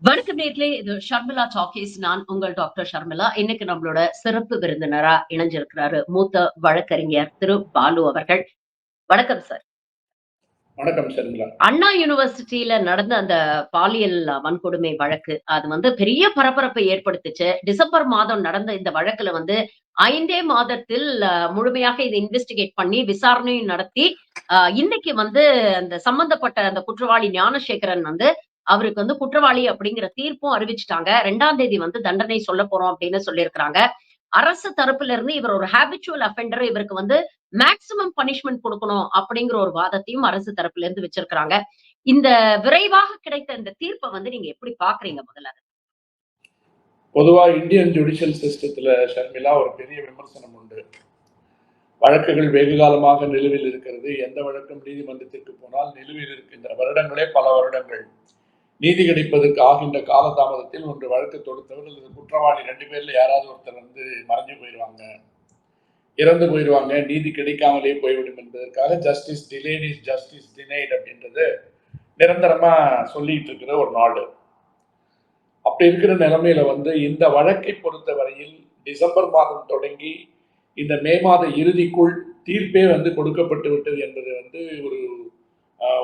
வணக்கம் நேர்களே, இது ஷர்மிளா டாக்கீஸ். நான் உங்கள் டாக்டர் ஷர்மிளா. இன்னைக்கு நம்மளோட சிறப்பு விருந்தினரா இணைஞ்சிருக்கிறாரு மூத்த வழக்கறிஞர் திரு பாலு அவர்கள். வணக்கம் சார். வணக்கம் ஷர்மிளா. அண்ணா யூனிவர்சிட்டியில நடந்த அந்த பாலியல் வன்கொடுமை வழக்கு, அது பெரிய பரபரப்பை ஏற்படுத்துச்சு. டிசம்பர் மாதம் நடந்த இந்த வழக்குல 5 மாதத்தில் முழுமையாக இதை இன்வெஸ்டிகேட் பண்ணி விசாரணையும் நடத்தி, இன்னைக்கு அந்த சம்பந்தப்பட்ட அந்த குற்றவாளி ஞானசேகரன் அவருக்கு குற்றவாளி அப்படிங்கிற தீர்ப்பும் அறிவிச்சுட்டாங்க. 2ஆம் தேதி தண்டனை சொல்லப் போறோம் அப்படின்னு சொல்லியிருக்கிறாங்க. அரசு தரப்புல இருந்து இவர் ஒரு ஹேபிச்சுவல் அஃபெண்டர், இவருக்கு மேக்ஸிமம் பனிஷ்மென்ட் கொடுக்கணும் அப்படிங்கிற ஒரு வாதத்தையும் அரசு தரப்புல இருந்து வச்சிருக்கிறாங்க. இந்த விரைவாக கிடைத்த இந்த தீர்ப்பை நீங்க எப்படி பாக்குறீங்க? முதல்ல பொதுவா இந்தியன் ஜுடிஷியல் சிஸ்டத்துல ஷர்மிளா ஒரு பெரிய விமர்சனம் உண்டு. வழக்குகள் வெகு காலமாக நிலுவையில் இருக்கிறது. எந்த வழக்கும் நீதிமன்றத்திற்கு போனால் நிலுவையில் இருக்கின்ற வருடங்களே பல வருடங்கள். நீதி கிடைப்பதற்கு ஆகின்ற காலதாமதத்தில் ஒன்று வழக்கு தொடுத்தவர் அல்லது குற்றவாளி 2 பேர்ல யாராவது ஒருத்தர் மறைஞ்சு போயிடுவாங்க, இறந்து போயிடுவாங்க, நீதி கிடைக்காமலே போய்விடும் என்பதற்காக justice delayed is justice denied அப்படின்றது நிரந்தரமா சொல்லிட்டு இருக்கிற ஒரு நாடு. அப்படி இருக்கிற நிலைமையில இந்த வழக்கை பொறுத்த வரையில் டிசம்பர் மாதம் தொடங்கி இந்த மே மாத இறுதிக்குள் தீர்ப்பே கொடுக்கப்பட்டு விட்டது என்பது ஒரு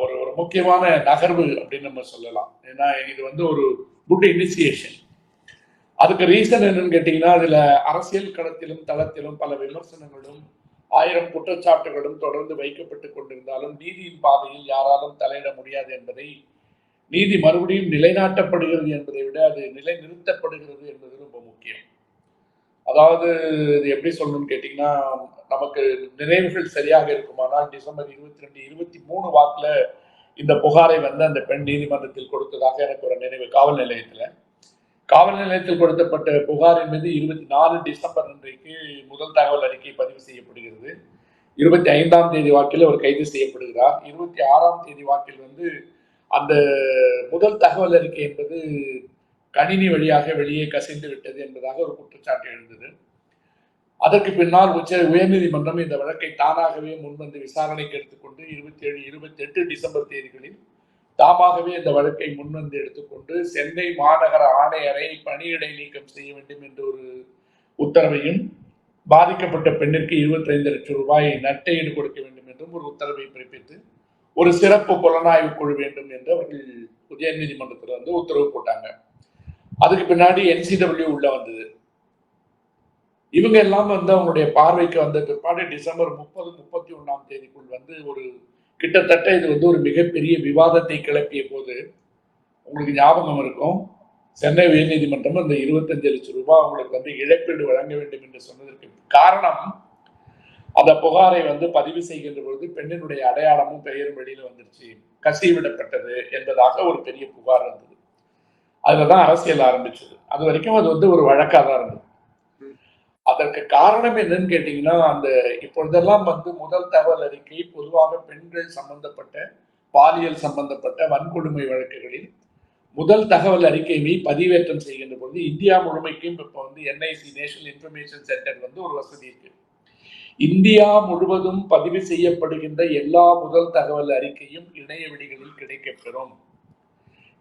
ஒரு ஒரு முக்கியமான நகர்வு அப்படின்னு நம்ம சொல்லலாம். ஏன்னா இது ஒரு குட் இனிஷியேஷன். அதுக்கு ரீசன் என்னன்னு கேட்டீங்கன்னா, அதுல அரசியல் களத்திலும் தளத்திலும் பல விமர்சனங்களும் 1000 குற்றச்சாட்டுகளும் தொடர்ந்து வைக்கப்பட்டு கொண்டிருந்தாலும் நீதியின் பாதையில் யாராலும் தலையிட முடியாது என்பதை, நீதி மறுபடியும் நிலைநாட்டப்படுகிறது என்பதை விட அது நிலைநிறுத்தப்படுகிறது என்பது ரொம்ப முக்கியம். அதாவது இது எப்படி சொல்லணும்னு கேட்டீங்கன்னா, நமக்கு நினைவுகள் சரியாக இருக்குமானால் டிசம்பர் 22, 23 வாக்குல இந்த புகாரை அந்த பெண் நீதிமன்றத்தில் கொடுத்ததாக எனக்கு ஒரு நினைவு. காவல் நிலையத்தில் கொடுக்கப்பட்ட புகாரின் மீது 24 டிசம்பர் அன்றைக்கு முதல் தகவல் அறிக்கை பதிவு செய்யப்படுகிறது. 25ஆம் தேதி வாக்கில் அவர் கைது செய்யப்படுகிறார். 26ஆம் தேதி வாக்கில் அந்த முதல் தகவல் அறிக்கை என்பது கணினி வழியாக வெளியே கசிந்து விட்டது என்பதாக ஒரு குற்றச்சாட்டு எழுந்தது. அதற்கு பின்னால் உயர்நீதிமன்றம் இந்த வழக்கை தானாகவே முன்வந்து விசாரணைக்கு எடுத்துக்கொண்டு 27, 28 டிசம்பர் தேதிகளில் தாமாகவே இந்த வழக்கை முன்வந்து எடுத்துக்கொண்டு சென்னை மாநகர ஆணையரை பணியிடை நீக்கம் செய்ய வேண்டும் என்ற ஒரு உத்தரவையும், பாதிக்கப்பட்ட பெண்ணிற்கு 25 லட்சம் ரூபாய் நட்டையீடு கொடுக்க வேண்டும் என்றும் ஒரு உத்தரவை பிறப்பித்து ஒரு சிறப்பு புலனாய்வு குழு வேண்டும் என்று அவர்கள் உயர்நீதிமன்றத்தில் உத்தரவு போட்டாங்க. அதுக்கு பின்னாடி NCW உள்ள வந்தது. இவங்க எல்லாம் அவங்களுடைய பார்வைக்கு வந்த பிற்பாடு டிசம்பர் 30, 31ஆம் தேதிக்குள் ஒரு கிட்டத்தட்ட இது ஒரு மிகப்பெரிய விவாதத்தை கிளப்பிய போது, உங்களுக்கு ஞாபகம் இருக்கும், சென்னை உயர்நீதிமன்றம் அந்த 25 லட்சம் ரூபாய் அவங்களுக்கு இழப்பீடு வழங்க வேண்டும் என்று சொன்னதற்கு காரணம், அந்த புகாரை பதிவு செய்கின்ற பொழுது பெண்ணினுடைய அடையாளமும் பெயரும் வெளியில வந்துருச்சு, கசிவிடப்பட்டது என்பதாக ஒரு பெரிய புகார் வந்தது. அதுலதான் அரசியல் ஆரம்பிச்சது. அது வரைக்கும் அது ஒரு வழக்காக தான் இருந்தது. அதற்கு காரணம் என்னன்னு கேட்டீங்கன்னா, அந்த இப்பொழுதெல்லாம் முதல் தகவல் அறிக்கை பொதுவாக பெண்கள் சம்பந்தப்பட்ட பாலியல் சம்பந்தப்பட்ட வன்கொடுமை வழக்குகளில் முதல் தகவல் அறிக்கையை பதிவேற்றம் செய்கின்ற பொழுது இந்தியா முழுமைக்கும் இப்ப NIC நேஷனல் இன்ஃபர்மேஷன் சென்டர் ஒரு வசதி இருக்கு. இந்தியா முழுவதும் பதிவு செய்யப்படுகின்ற எல்லா முதல் தகவல் அறிக்கையும் இணைய வெளிகளில் கிடைக்கப்பெறும்.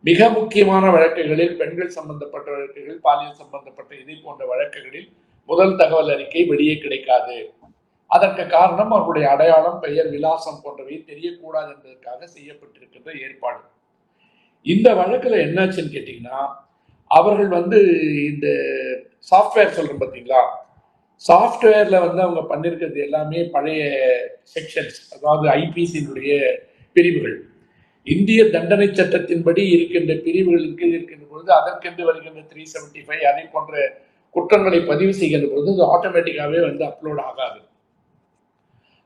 மிக முக்கியமான வழக்குகளில், பெண்கள் சம்பந்தப்பட்ட வழக்குகள், பாலியல் சம்பந்தப்பட்ட இதை போன்ற வழக்குகளில் முதல் தகவல் அறிக்கை வெளியே கிடைக்காது. அதற்கு காரணம் அவர்களுடைய அடையாளம், பெயர், விலாசம் போன்றவை தெரியக்கூடாது என்பதற்காக செய்யப்பட்டிருக்கின்ற ஏற்பாடு. இந்த வழக்குல என்னாச்சுன்னு கேட்டீங்கன்னா, அவர்கள் இந்த சாஃப்ட்வேர் சொல்றோம் பார்த்தீங்களா, சாஃப்ட்வேர்ல அவங்க பண்ணிருக்கிறது எல்லாமே பழைய செக்ஷன்ஸ், அதாவது ஐபிசியினுடைய பிரிவுகள். இந்திய தண்டனை சட்டத்தின்படி இருக்கின்ற பிரிவுகளின் கீழ் இருக்கின்ற பொழுது அதற்கென்று வருகின்ற 375 அதை போன்ற குற்றங்களை பதிவு செய்கின்ற பொழுது அது ஆட்டோமேட்டிக்காவே அப்லோட் ஆகாது.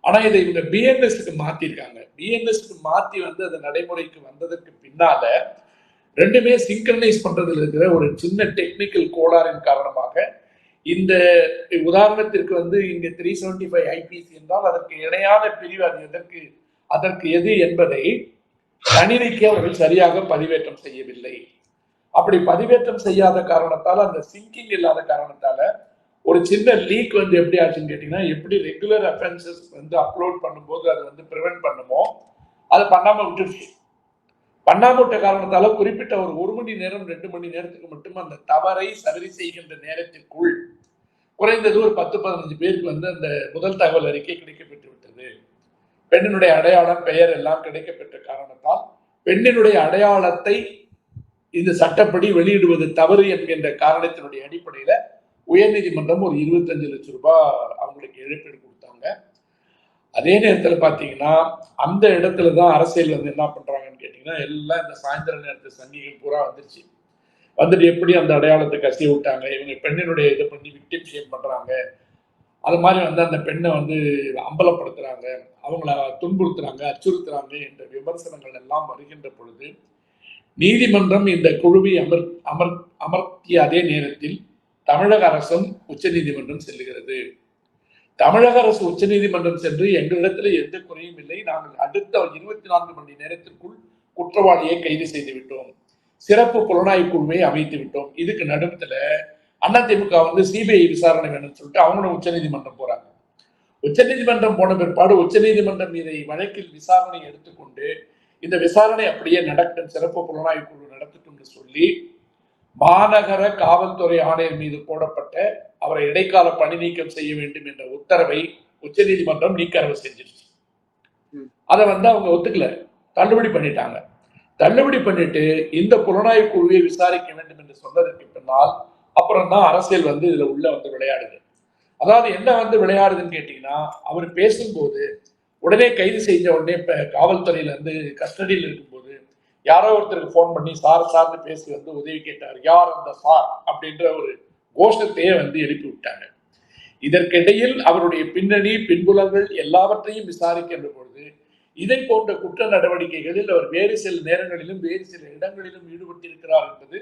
ஆனா இதை இவங்க பிஎன்எஸ்க்கு மாத்திருக்காங்க. பிஎன்எஸ்க்கு மாத்தி அது நடைமுறைக்கு வந்ததற்கு பின்னால ரெண்டுமே சிங்க்ரனைஸ் பண்றதுல இருக்கிற ஒரு சின்ன டெக்னிக்கல் கோளாறின் காரணமாக இந்த உதாரணத்திற்கு இங்க 375 ஐபிசி என்றால் அதற்கு இணையான பிரிவு அது அதற்கு எது என்பதை கணினிக்கு அவர்கள் சரியாக பதிவேற்றம் செய்யவில்லை. அப்படி பதிவேற்றம் செய்யாத காரணத்தால், அந்த சிங்கிங் இல்லாத காரணத்தால ஒரு சின்ன லீக் எப்படி ஆச்சுன்னு கேட்டீங்கன்னா, எப்படி ரெகுலர் அஃபென்சஸ் அப்லோட் பண்ணும்போது அது ப்ரிவென்ட் பண்ணுமோ, அதை பண்ணாம விட்டுருச்சு. பண்ணாமட்ட காரணத்தால குறிப்பிட்ட ஒரு மணி நேரம் 2 மணி நேரத்துக்கு மட்டும் அந்த தவறை சரி செய்கின்ற நேரத்திற்குள் குறைந்தது ஒரு 10-15 பேருக்கு வந்து அந்த முதல் தகவல் அறிக்கை கிடைக்கப்பெற்று விட்டது. பெண்ணினுடைய அடையாளம், பெயர் எல்லாம் கிடைக்கப்பெற்ற காரணத்தால் பெண்ணினுடைய அடையாளத்தை இந்த சட்டப்படி வெளியிடுவது தவறு என்கின்ற காரணத்தினுடைய அடிப்படையில உயர்நீதிமன்றம் ஒரு 25 லட்சம் ரூபாய் அவங்களுக்கு இழப்பீடு கொடுத்தாங்க. அதே நேரத்தில் பாத்தீங்கன்னா அந்த இடத்துலதான் அரசியல் வந்து என்ன பண்றாங்கன்னு கேட்டீங்கன்னா, எல்லாம் இந்த சாயந்தர நேரத்து சங்கிகள் பூரா வந்துருச்சு. வந்துட்டு எப்படி அந்த அடையாளத்தை கசிய விட்டாங்க, இவங்க பெண்ணினுடைய இதை பண்ணி விக்டிம் ஷேம் பண்றாங்க, அது மாதிரி வந்து அந்த பெண்ணை வந்து அம்பலப்படுத்துறாங்க, அவங்கள துன்புறுத்துறாங்க, அச்சுறுத்துறாங்க என்ற விமர்சனங்கள் எல்லாம் வருகின்ற பொழுது நீதிமன்றம் இந்த குழுவை அமர்த்திய அதே நேரத்தில் தமிழக அரசும் உச்ச நீதிமன்றம் செல்லுகிறது. தமிழக அரசு உச்ச நீதிமன்றம் சென்று எங்களிடத்துல எந்த குறையும் இல்லை, நாங்கள் அடுத்த 24 மணி நேரத்திற்குள் குற்றவாளியை கைது செய்து விட்டோம், சிறப்பு புலனாய்வு குழுவை அமைத்து விட்டோம். இதுக்கு நடுத்துல அதிமுக வந்து சிபிஐ விசாரணை வேணும்னு சொல்லிட்டு அவங்களும் உச்ச நீதிமன்றம் போறாங்க. உச்ச நீதிமன்றம் போன பிற்பாடு உச்ச நீதிமன்றம் இதை வழக்கில் விசாரணை எடுத்துக்கொண்டு இந்த விசாரணை அப்படியே நடக்கும், சிறப்பு புலனாய்வு குழு நடத்தட்டும் சொல்லி மாநகர காவல்துறை ஆணையர் மீது போடப்பட்ட அவரை இடைக்கால பணி நீக்கம் செய்ய வேண்டும் என்ற உத்தரவை உச்ச நீதிமன்றம் நீக்கரவு செஞ்சிருச்சு. அதை வந்து அவங்க ஒத்துக்கல, தள்ளுபடி பண்ணிட்டாங்க. தள்ளுபடி பண்ணிட்டு இந்த புலனாய்வு குழுவை விசாரிக்க வேண்டும் என்று சொன்னதற்கு பின்னால் அப்புறம் தான் அரசியல் வந்து இதுல உள்ள வந்து விளையாடுது. அதாவது என்ன வந்து விளையாடுதுன்னு கேட்டீங்கன்னா, அவர் பேசும்போது உடனே கைது செஞ்ச உடனே இப்ப காவல்துறையில இருந்து கஸ்டடியில் இருக்கும்போது யாரோ ஒருத்தருக்கு போன் பண்ணி சார்னு பேசி வந்து உதவி கேட்டார், யார் அந்த சார் அப்படின்ற ஒரு கோஷத்தையே வந்து எழுப்பி விட்டாங்க. இதற்கிடையில் அவருடைய பின்னணி பின்புலங்கள் எல்லாவற்றையும் விசாரிக்கின்ற பொழுது இதை போன்ற குற்ற நடவடிக்கைகளில் அவர் வேறு சில நேரங்களிலும் வேறு சில இடங்களிலும் ஈடுபட்டிருக்கிறார் என்பது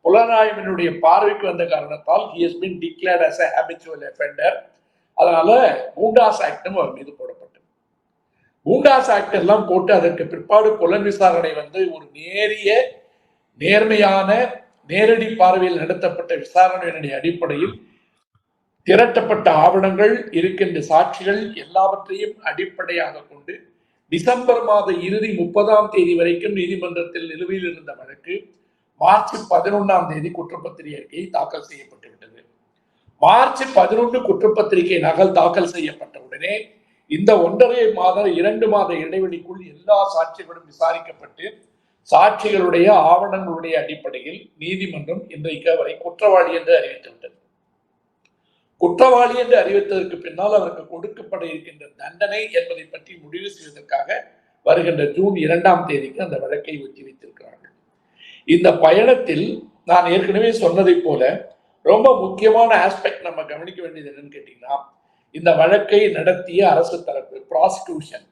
புலனாய்வினுடைய பார்வைக்கு வந்த காரணத்தால் he has been declared as a habitual offender. அதனால கூண்டாஸ் ஆக்டும் அவர் மீது போடப்பட்டது. கூண்டாஸ் ஆக்ட் எல்லாம் போட்டு அதற்கு பிற்பாடு புலன் விசாரணை வந்து ஒரு நேர்மையான நேரடி பார்வையில் நடத்தப்பட்ட விசாரணையினுடைய அடிப்படையில் திரட்டப்பட்ட ஆவணங்கள் இருக்கின்ற சாட்சிகள் எல்லாவற்றையும் அடிப்படையாக கொண்டு டிசம்பர் மாத இறுதி 30ஆம் தேதி வரைக்கும் நீதிமன்றத்தில் நிலுவையில் இருந்த வழக்கு மார்ச் 11ஆம் தேதி குற்றப்பத்திரிகை தாக்கல் செய்யப்பட்டு விட்டது. மார்ச் 11 குற்றப்பத்திரிகை நகல் தாக்கல் செய்யப்பட்ட உடனே இந்த 2 மாத இடைவெளிக்குள் எல்லா சாட்சிகளும் விசாரிக்கப்பட்டு சாட்சிகளுடைய ஆவணங்களுடைய அடிப்படையில் நீதிமன்றம் இன்றைக்கு அவரை குற்றவாளி என்று அறிவித்துவிட்டது. குற்றவாளி என்று அறிவித்ததற்கு பின்னால் அவருக்கு கொடுக்கப்பட இருக்கின்ற தண்டனை என்பதை பற்றி முடிவு செய்வதற்காக வருகின்ற ஜூன் 2ஆம் தேதிக்கு அந்த வழக்கை ஒத்தி வைத்திருக்கிறார்கள். இந்த பயணத்தில் நான் ஏற்கனவே சொன்னதை போல ரொம்ப முக்கியமான ஆஸ்பெக்ட் நம்ம கவனிக்க வேண்டியது என்னன்னு கேட்டீங்கன்னா, இந்த வழக்கை நடத்திய அரசு தரப்பு ப்ராசிக்யூஷன்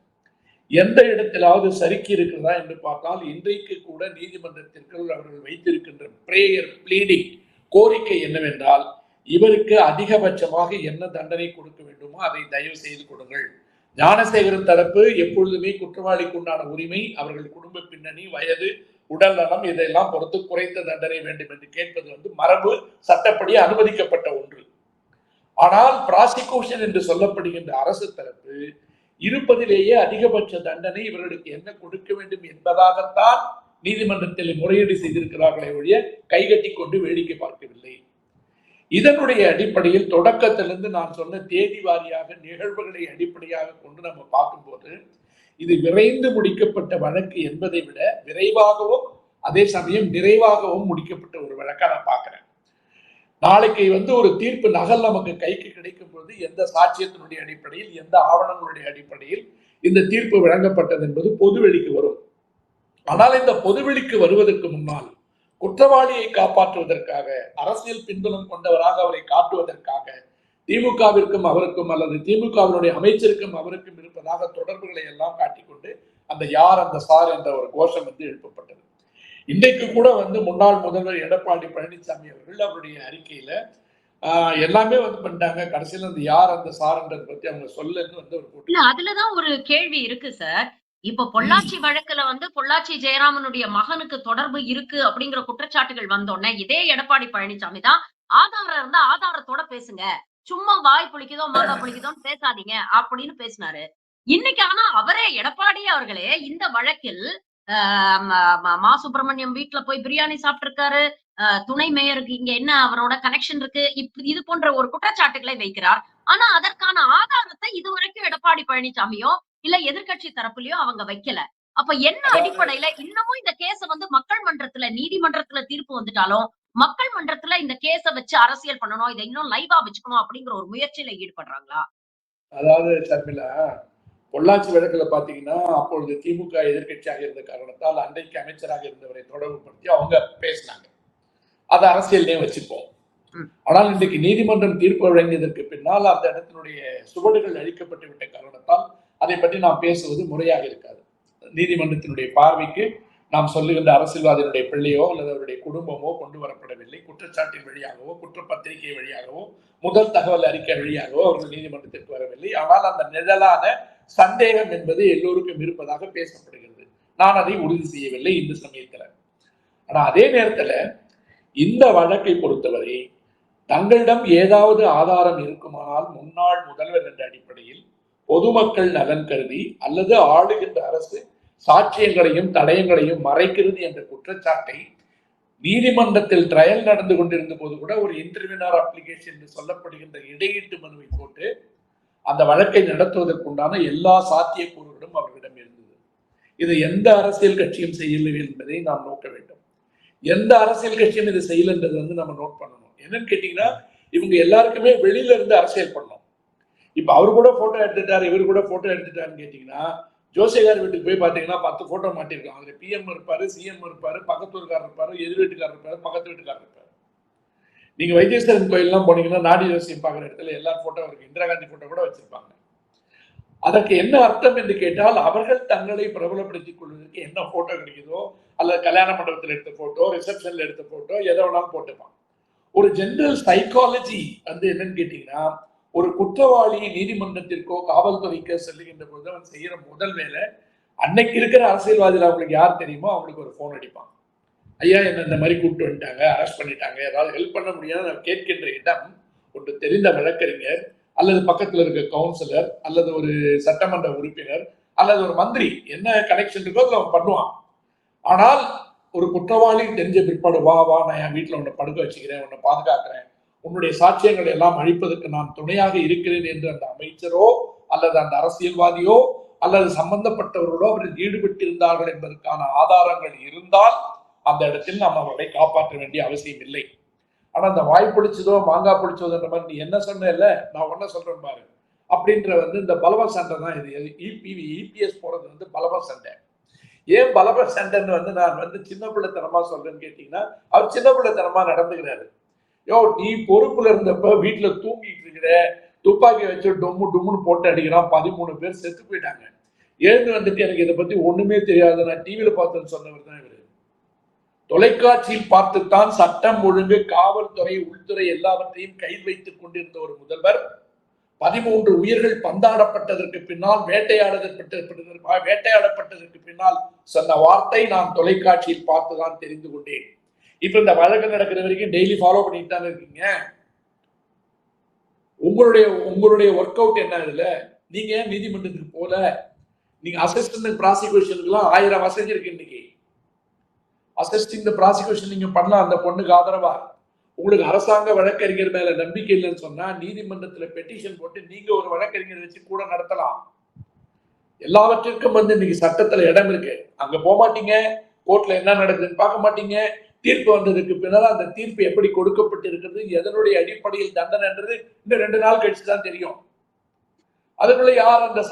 எந்த இடத்திலாவது சறுக்கி இருக்கிறதா என்று பார்த்தால் இன்றைக்கு கூட நீதிமன்றத்திற்குள் அவர்கள் வைத்திருக்கின்ற பிரேயர் ப்ளீடிங் கோரிக்கை என்னவென்றால், இவருக்கு அதிகபட்சமாக என்ன தண்டனை கொடுக்க வேண்டுமோ அதை தயவு செய்து கொடுங்கள். ஞானசேகரன் தரப்பு எப்பொழுதுமே குற்றவாளிக்கு உண்டான உரிமை, அவர்கள் குடும்ப பின்னணி, வயது, உடல் நலம் இதையெல்லாம் பொறுத்து குறைந்த தண்டனை வேண்டும் என்று கேட்பது வந்து மரபு, சட்டப்படி அனுமதிக்கப்பட்ட ஒன்று. ஆனால் ப்ராசிக்யூஷன் என்று சொல்லப்படுகின்ற அரசு தரப்பு இருப்பதிலேயே அதிகபட்ச தண்டனை இவர்களுக்கு என்ன கொடுக்க வேண்டும் என்பதாகத்தான் நீதிமன்றத்தில் முறையீடு செய்திருக்கிறார்களே ஒழிய கைகட்டி கொண்டு வேடிக்கை பார்க்கவில்லை. இதனுடைய அடிப்படையில் தொடக்கத்திலிருந்து நான் சொன்ன தேதி வாரியாக நிகழ்வுகளை அடிப்படையாக கொண்டு நம்ம பார்க்கும்போது இது விரைந்து முடிக்கப்பட்ட வழக்கு என்பதை விட விரைவாகவும் அதே சமயம் நிறைவாகவும் முடிக்கப்பட்ட ஒரு வழக்கா நான் பார்க்கிறேன். நாளைக்கு வந்து ஒரு தீர்ப்பு நகல் நமக்கு கைக்கு கிடைக்கும் போது எந்த சாட்சியத்தினுடைய அடிப்படையில் எந்த ஆவணங்களுடைய அடிப்படையில் இந்த தீர்ப்பு வழங்கப்பட்டது என்பது பொதுவெளிக்கு வரும். ஆனால் இந்த பொதுவெளிக்கு வருவதற்கு முன்னால் குற்றவாளியை காப்பாற்றுவதற்காக, அரசியல் பின்புலம் கொண்டவராக அவரை காட்டுவதற்காக திமுகவிற்கும் அவருக்கும் அல்லது திமுகவினுடைய அமைச்சருக்கும் அவருக்கும் இருப்பதாக தொடர்புகளை எல்லாம் காட்டிக்கொண்டு அந்த யார் அந்த சார் என்ற ஒரு கோஷம் வந்து எழுப்பப்பட்டது. இன்றைக்கு கூட வந்து முன்னாள் முதல்வர் எடப்பாடி பழனிசாமி அவர்கள் அவருடைய அறிக்கையில எல்லாமே வந்து பண்ணிட்டாங்க, கடைசியில அந்த யார் அந்த சார்ன்றதை பத்தி அவங்க சொல்லன்னு வந்து ஒரு அதுலதான் ஒரு கேள்வி இருக்கு சார். இப்ப பொள்ளாச்சி வழக்குல வந்து பொள்ளாச்சி ஜெயராமனுடைய மகனுக்கு தொடர்பு இருக்கு அப்படிங்கிற குற்றச்சாட்டுகள் வந்தோடனே இதே எடப்பாடி பழனிசாமி தான் ஆதாரம் இருந்தா ஆதாரத்தோட பேசுங்க, சும்மா வாய் புளிக்குதோ மாங்கா புளிக்குதோன்னு பேசாதீங்க அப்படின்னு பேசினாரு. இன்னைக்கு ஆனா அவரே எடப்பாடி அவர்களே இந்த வழக்கில் மா சுப்பிரமணியம் வீட்ல போய் பிரியாணி சாப்பிட்டிருக்காரு. துணை மேயருக்கு இங்க என்ன அவரோட கனெக்ஷன் இருக்கு. இது போன்ற ஒரு குற்றச்சாட்டுகளை வைக்கிறார். ஆனா அதற்கான ஆதாரத்தை இதுவரைக்கும் எடப்பாடி பழனிசாமியோ, இல்ல எதிர்க்கட்சி தரப்புலயோ அவங்க வைக்கல. அப்ப என்ன அதாவது அடிப்படையில இன்னமும் இந்த கேஸ வந்து மக்கள் மன்றத்துல, நீதிமன்றத்துல தீர்ப்பு வந்துட்டாலும், மக்கள் மன்றத்துல இந்த கேஸ வச்சு அரசியல் பண்ணணும். இத இன்னும் லைவா வச்சுக்கணும் அப்படிங்கிற ஒரு முயற்சியில ஈடுபடுறாங்களா? அதாவது ஷர்மிளா, பொள்ளாச்சி வழக்குல பாத்தீங்கன்னா, அப்பொழுது திமுக எதிர்க்கட்சியாக இருந்த காரணத்தால் அன்றைக்கு அமைச்சராக இருந்தவரை தொடர்புபடுத்தி அவங்க பேசினாங்க. அத அரசியல்லயே வச்சுப்போம். ம். ஆனால் இன்றைக்கு நீதிமன்றம் தீர்ப்பு வழங்கியதற்கு பின்னால் அந்த இடத்தினுடைய சுவடுகள் அழிக்கப்பட்டு விட்ட காரணத்தால் அதை பற்றி நாம் பேசுவது முறையாக இருக்காது. நீதிமன்றத்தினுடைய பார்வைக்கு நாம் சொல்லுகின்ற அரசியல்வாதியினுடைய பிள்ளையோ அல்லது அவருடைய குடும்பமோ கொண்டு வரப்படவில்லை. குற்றச்சாட்டின் வழியாகவோ, குற்றப்பத்திரிகை வழியாகவோ, முதல் தகவல் அறிக்கை வழியாகவோ அவர்கள் நீதிமன்றத்திற்கு வரவில்லை. ஆனால் அந்த நிழலான சந்தேகம் என்பது எல்லோருக்கும் இருப்பதாக பேசப்படுகிறது. நான் அதை உறுதி செய்யவில்லை இந்த சமயத்துல. ஆனா அதே நேரத்துல இந்த வழக்கை பொறுத்தவரை தங்களிடம் ஏதாவது ஆதாரம் இருக்குமானால் முன்னாள் முதல்வர் என்ற அடிப்படையில் பொதுமக்கள் நலன் கருதி அல்லது ஆளுகின்ற அரசு சாட்சியங்களையும் தடயங்களையும் மறைக்கிறது என்ற குற்றச்சாட்டை நீதிமன்றத்தில் ட்ரையல் நடந்து கொண்டிருந்த போது கூட ஒரு இன்டர்வியூனர் அப்ளிகேஷன் என்று சொல்லப்படுகின்ற இடையீட்டு மனுவை போட்டு அந்த வழக்கை நடத்துவதற்குண்டான எல்லா சாத்தியக்கூறுகளும் அவர்களிடம் இருந்தது. இது எந்த அரசியல் கட்சியும் செய்யவில்லை என்பதை நாம் நோக்க வேண்டும். எந்த அரசியல் கட்சியும் இது செய்யலன்றது வந்து நம்ம நோட் பண்ணணும். என்னன்னு கேட்டீங்கன்னா, இவங்க எல்லாருக்குமே வெளியில இருந்து அரசியல் பண்ணணும். இப்ப அவரு கூட போட்டோ எடுத்துட்டாரு, இவரு கூட போட்டோ எடுத்துட்டாருன்னு கேட்டீங்கன்னா, ஜோசியக்கார் வீட்டுக்கு போய் பாத்தீங்கன்னா 10 போட்டோ மாட்டிருக்காங்க. அதுல பிஎம் இருப்பாரு, சிஎம் இருப்பாரு, பக்கத்து ஊருக்காரர் இருப்பாரு, எதிர் வீட்டுக்காரர் இருப்பாரு, பக்கத்து வீட்டுக்காரர் இருப்பாரு. நீங்க வைத்தீஸ்வரன் கோயில் எல்லாம் போனீங்கன்னா நாடி ஜோசியம் பாக்குற இடத்துல எல்லா போட்டோ இருக்கு. இந்திரா காந்தி போட்டோ கூட வச்சிருப்பாங்க. அதற்கு என்ன அர்த்தம் என்று கேட்டால், அவர்கள் தங்களை பிரபலப்படுத்திக் கொள்வதற்கு என்ன போட்டோ கிடைக்குதோ, அல்லது கல்யாண மண்டபத்தில் எடுத்த போட்டோ, ரிசப்ஷன்ல எடுத்த போட்டோ, எதை வேணாலும் போட்டுப்பான். ஒரு ஜெனரல் சைக்காலஜி வந்து என்னன்னு கேட்டீங்கன்னா, ஒரு குற்றவாளி நீதிமன்றத்திற்கோ காவல்துறைக்கோ செல்லுகின்ற போது அவன் செய்யற முதல் வேலை, அன்னைக்கு இருக்கிற அரசியல்வாதிகள் அவங்களுக்கு யார் தெரியுமோ அவங்களுக்கு ஒரு போன் அடிப்பான். ஐயா என்ன இந்த மாதிரி கூப்பிட்டு வந்துட்டாங்க, அரெஸ்ட் பண்ணிட்டாங்க, ஏதாவது ஹெல்ப் பண்ண முடியாது நான் கேட்கின்ற இடம் ஒன்று தெரிந்த வழக்கறிஞர் அல்லது பக்கத்தில் இருக்க கவுன்சிலர் அல்லது ஒரு சட்டமன்ற உறுப்பினர் அல்லது ஒரு மந்திரி என்ன கனெக்ஷன் இருக்கோ அதில் அவன் பண்ணுவான். ஆனால் ஒரு குற்றவாளி தெரிஞ்ச பிற்பாடு வா நான் என் வீட்டில் உன்னை படுக்க வச்சுக்கிறேன், உன்னை பாதுகாக்கிறேன், உன்னுடைய சாட்சியங்களை எல்லாம் அழிப்பதற்கு நான் துணையாக இருக்கிறேன் என்று அந்த அமைச்சரோ அல்லது அந்த அரசியல்வாதியோ அல்லது சம்பந்தப்பட்டவர்களோ அவர்கள் ஈடுபட்டிருந்தார்கள் என்பதற்கான ஆதாரங்கள் இருந்தால் அந்த இடத்தில் நாம் அவர்களை காப்பாற்ற வேண்டிய அவசியம் இல்லை. ஆனா அந்த வாய் பிடிச்சதோ மாங்காய் பிடிச்சதோன்ற மாதிரி நீ என்ன சொன்ன இல்ல நான் ஒன்ன சொல்றேன் பாரு அப்படின்ற வந்து இந்த பலவ சண்டை தான். இது இபிஎஸ் போறது வந்து பலவ சண்டை. ஏன் பலவ சண்டைன்னு வந்து நான் வந்து சின்ன பிள்ளைத்தனமா சொல்றேன்னு கேட்டீங்கன்னா, அவர் சின்ன பிள்ளைத்தனமா நடந்துக்கிறாரு. யோ நீ பொறுப்புல இருந்தப்ப வீட்டுல தூங்கிட்டு இருக்கிற, துப்பாக்கி வச்சு டொம்மு டொம்முன்னு போட்டு அடிக்கிறான், 13 பேர் செத்து போயிட்டாங்க. எழுந்து வந்துட்டு எனக்கு இதை பத்தி ஒண்ணுமே தெரியாது, நான் டிவியில பார்த்தேன்னு சொன்னவர் தான் இவரு. தொலைக்காட்சியில் பார்த்துத்தான் சட்டம் ஒழுங்கு, காவல்துறை, உள்துறை எல்லாவற்றையும் கையில் வைத்துக் கொண்டிருந்த ஒரு முதல்வர் 13 உயிர்கள் பந்தாடப்பட்டதற்கு பின்னால் வேட்டையாடப்பட்டதற்கு பின்னால் சொன்ன வார்த்தை நான் தொலைக்காட்சியில் பார்த்துதான் தெரிந்து கொண்டேன். இப்ப இந்த வழக்கு நடக்கிற வரைக்கும் டெய்லி ஃபாலோ பண்ணிட்டு தானே இருக்கீங்க. உங்களுடைய ஒர்க் அவுட் என்ன இதுல? நீங்க ஏன் நீதிமன்றத்துக்கு போல? நீங்க அசிஸ்டன்ட் ப்ராசிக்யூஷனுக்கு எல்லாம் 1000 வசதி இருக்கு. இன்னைக்கு அசிஸ்டிங் தி ப்ராசிக்யூஷன் நீங்க பண்ணலாம் அந்த பொண்ணுக்கு ஆதரவா. உங்களுக்கு அரசாங்க வழக்கறிஞர் மேல நம்பிக்கை இல்லைன்னு சொன்னா நீதிமன்றத்துல பெட்டிஷன் போட்டு நீங்க ஒரு வழக்கறிஞர் வச்சு கூட நடத்தலாம். எல்லாவற்றிற்கும் வந்து இன்னைக்கு சட்டத்துல இடம் இருக்கு. அங்க போக மாட்டீங்க, கோர்ட்ல என்ன நடக்குதுன்னு பார்க்க மாட்டீங்க. தீர்ப்பு வந்ததுக்கு பின்னால அந்த தீர்ப்பு எப்படி கொடுக்கப்பட்டு இருக்கிறது, எதனுடைய அடிப்படையில் தண்டனைன்றது இன்னும் 2 நாள் கழிச்சுதான் தெரியும். அதுக்குள்ள யார் அந்த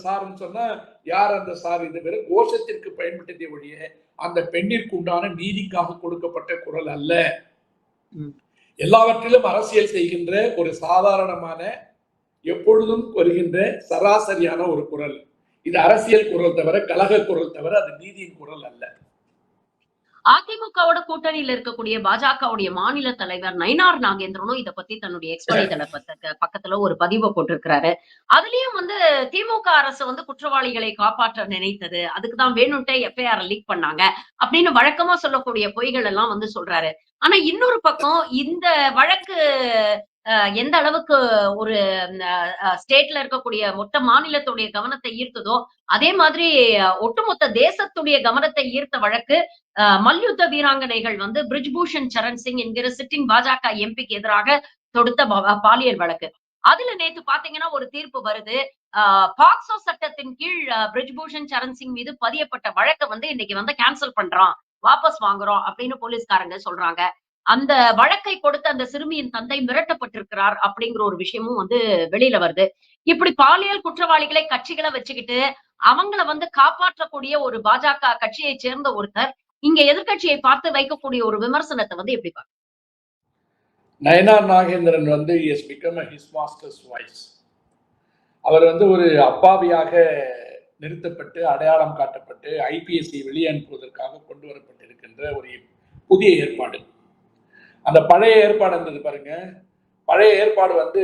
சார்ன்னு சொன்னா யார் அந்த சார்? இது வெறும் கோஷத்திற்கு பயன்பட்டதே ஒழிய அந்த பெண்ணிற்கு உண்டான நீதிக்காக கொடுக்கப்பட்ட குரல் அல்ல. எல்லாவற்றிலும் அரசியல் செய்கின்ற ஒரு சாதாரணமான எப்பொழுதும் வருகின்ற சராசரியான ஒரு குரல். இது அரசியல் குரல் தவிர, கழக குரல் தவிர அது நீதியின் குரல் அல்ல. அதிமுகவோட கூட்டணியில இருக்கக்கூடிய பாஜகவுடைய மாநில தலைவர் நயினார் நாகேந்திரனும் இத பத்தி தன்னுடைய எக்ஸ் வலைதள பக்கத்துல ஒரு பதிவை போட்டிருக்கிறாரு. அதுலயும் வந்து திமுக அரசு வந்து குற்றவாளிகளை காப்பாற்ற நினைத்தது, அதுக்குதான் வேணும்ட்டே எஃப்ஐஆர் லீக் பண்ணாங்க அப்படின்னு வழக்கமா சொல்லக்கூடிய பொய்கள் எல்லாம் வந்து சொல்றாரு. ஆனா இன்னொரு பக்கம் இந்த வழக்கு எந்த அளவுக்கு ஒரு ஸ்டேட்ல இருக்கக்கூடிய மொத்த மாநிலத்துடைய கவனத்தை ஈர்த்ததோ, அதே மாதிரி ஒட்டுமொத்த தேசத்துடைய கவனத்தை ஈர்த்த வழக்கு மல்யுத்த வீராங்கனைகள் வந்து பிரிஜ்பூஷன் சரண் சிங் என்கிற சிட்டிங் பாஜக எம்பிக்கு எதிராக தொடுத்த பாலியல் வழக்கு. அதுல நேத்து பாத்தீங்கன்னா ஒரு தீர்ப்பு வருது. பாக்சோ சட்டத்தின் கீழ் பிரிஜ்பூஷன் சரண் சிங் மீது பதியப்பட்ட வழக்க வந்து இன்னைக்கு வந்து கேன்சல் பண்றோம், வாபஸ் வாங்குறோம் அப்படின்னு போலீஸ்காரங்க சொல்றாங்க. அந்த வழக்கை கொடுத்த அந்த சிறுமியின் தந்தை மிரட்டப்பட்டிருக்கிறார் அப்படிங்கிற ஒரு விஷயமும் வந்து வெளியில வருது. இப்படி பாலியல் குற்றவாளிகளை கட்சிகள வச்சுக்கிட்டு, அவங்கள வந்து காப்பாற்றக்கூடிய ஒரு பாஜக கட்சியைச் சேர்ந்த ஒருத்தர், இங்க எதிர்க்கட்சியை பார்த்து வைக்கக்கூடிய ஒரு விமர்சனத்த வந்து எப்படி பார்க்க? நயனார் நாகேந்திரன் வந்து has become his master's voice. அவர் வந்து ஒரு அப்பாவியாக நிறுத்தப்பட்டு அடையாளம் காட்டப்பட்டு ஐபிஎஸ்சி வெளியே அனுப்புவதற்காக கொண்டு வரப்பட்டிருக்கின்ற ஒரு புதிய ஏற்பாடு. அந்த பழைய ஏற்பாடு இருந்தது பாருங்க, பழைய ஏற்பாடு வந்து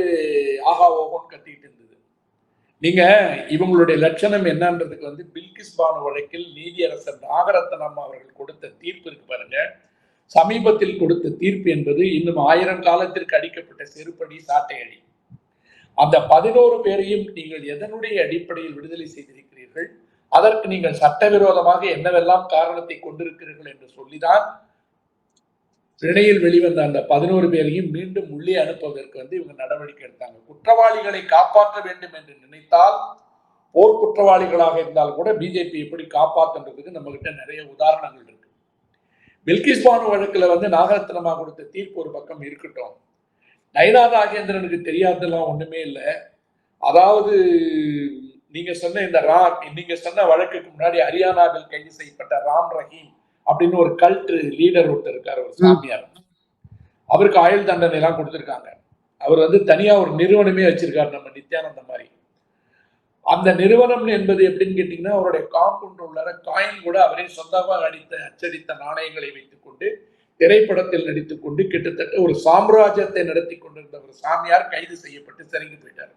ஆஹா ஓஹோன்னு கத்திக்கிட்டு இருந்தது. நீங்க இவங்களுடைய லட்சணம் என்னன்றதுக்கு வந்து பில்கிஸ் பானு வழக்கில் நீதியரசர் நாகரத்னம் அவர்கள் கொடுத்த தீர்ப்பு இருக்கு பாருங்க. சமீபத்தில் கொடுத்த தீர்ப்பு என்பது இன்னும் 1000 காலத்திற்கு அடிக்கப்பட்ட செருப்படி சாட்டை அடி. அந்த 11 பேரையும் நீங்கள் எதனுடைய அடிப்படையில் விடுதலை செய்திருக்கிறீர்கள், அதற்கு நீங்கள் சட்டவிரோதமாக என்னவெல்லாம் காரணத்தை கொண்டிருக்கிறீர்கள் என்று சொல்லிதான் பிணையில் வெளிவந்த அந்த 11 பேரையும் மீண்டும் உள்ளே அனுப்புவதற்கு வந்து இவங்க நடவடிக்கை எடுத்தாங்க. குற்றவாளிகளை காப்பாற்ற வேண்டும் என்று நினைத்தால், போர் குற்றவாளிகளாக இருந்தால் கூட பிஜேபி எப்படி காப்பாற்றுன்றதுக்கு நம்ம கிட்ட நிறைய உதாரணங்கள் இருக்கு. பில்கிஸ் பானு வழக்குல வந்து நாகரத்னமா கொடுத்த தீர்ப்பு ஒரு பக்கம் இருக்கட்டும், நயனார் நாகேந்திரனுக்கு தெரியாதெல்லாம் ஒண்ணுமே இல்லை. அதாவது நீங்க சொன்ன இந்த நீங்க சொன்ன வழக்குக்கு முன்னாடி ஹரியானாவில் கைது செய்யப்பட்ட ராம் ரஹீம் அப்படின்னு ஒரு கல்ட் லீடர் ஒருத்தர் இருக்காரு, ஒரு சாமியார். அவருக்கு ஆயுள் தண்டனை எல்லாம் கொடுத்திருக்காங்க. அவர் வந்து தனியா ஒரு நிறுவனமே வச்சிருக்காரு, நம்ம நித்யானந்த மாதிரி. அந்த நிறுவனம் என்பது எப்படின்னு கேட்டீங்கன்னா, அவருடைய காம்பவுண்ட் உள்ள காயின் கூட அவரே சொந்தமாக அச்சடித்த நாணயங்களை வைத்துக் கொண்டு திரைப்படத்தில் நடித்துக் கொண்டு கிட்டத்தட்ட ஒரு சாம்ராஜ்யத்தை நடத்தி கொண்டிருந்த ஒரு சாமியார் கைது செய்யப்பட்டு சிறைக்கு போயிட்டார்.